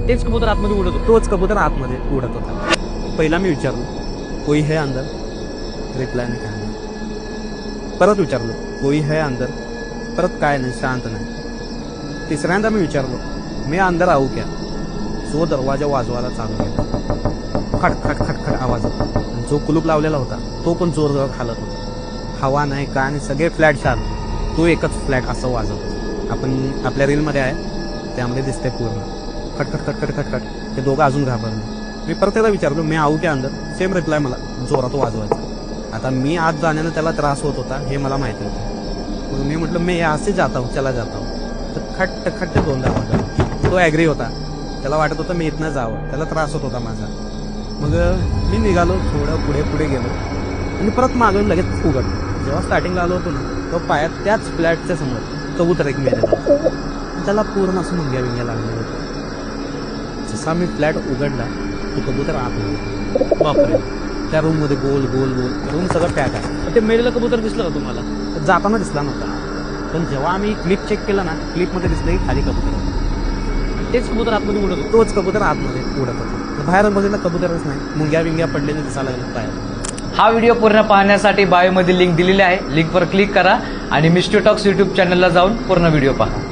तेच कबूतर आतमध्ये उडत होतं. तोच कबूतर आतमध्ये उडत होता. पहिला मी विचारलो कोई है अंदर, रिप्लाय नाही काय नाही. परत विचारलो कोई है अंदर, परत काय नाही, शांत नाही. तिसऱ्यांदा मी विचारलो मी अंदर आऊ क्या, जो दरवाजा वाजवायला चालू केला. खट खट खट खट आवाज होता. जो कुलूप लावलेला होता तो पण जोर जोरात हालत होता. हवा नाही काय नाही, सगळे फ्लॅट शांत, तो एकच फ्लॅट असं वाजवतो. आपण आपल्या रीलमध्ये आहे त्यामध्ये दिसतंय पूर्ण. खट खट खट खट खट खट. ते दोघं अजून घाबरले. मी परत त्याला विचारलो मी आऊ क्या अंदर, सेम रिप्लाय मला, जोरात वाजवायचा. आता मी आत जाण्यानं त्याला त्रास होत होता हे मला माहिती होतं. मग मी म्हटलं मी असे जाता हूं, चला जाता हूं. तर खट खट दोनदा आवाज. तो ॲग्री होता, त्याला वाटत होतं मी इथनं जावं, त्याला त्रास होत होता माझा. मग मी निघालो, थोडं पुढे पुढे गेलो आणि परत मागून लगेच उघड. जेव्हा स्टार्टिंगला आलो होतो ना तो पायात त्याच फ्लॅटच्या समोर कबूतर एक मेलेला, त्याला पूर्ण असं मुंग्या बिंग्या लागले होते. जसा मी फ्लॅट उघडला तो कबूतर आतमध्ये. बापरे. त्या रूम मध्ये गोल गोल गोल रूम सगळं पॅक आहे. ते मेलेलं कबूतर दिसलं का तुम्हाला? जाताना दिसला नव्हता, पण जेव्हा आम्ही क्लिप चेक केला ना क्लिपमध्ये दिसलं की खाली कबूतर होतं. तेच कबूतर आतमध्ये उडत होतं. तोच कबूतर आतमध्ये उडत होता. बाहेर बघितलं कबूतरच नाही, मुंग्या बिंग्या पडलेले दिसायला लागले बाहेर. हा व्हिडिओ पूर्ण पाहण्यासाठी बायोमध्ये लिंक दिलेली आहे. लिंकवर क्लिक करा आणि मिस्टर टॉक्स यूट्यूब चॅनलला जाऊन पूर्ण व्हिडिओ पहा.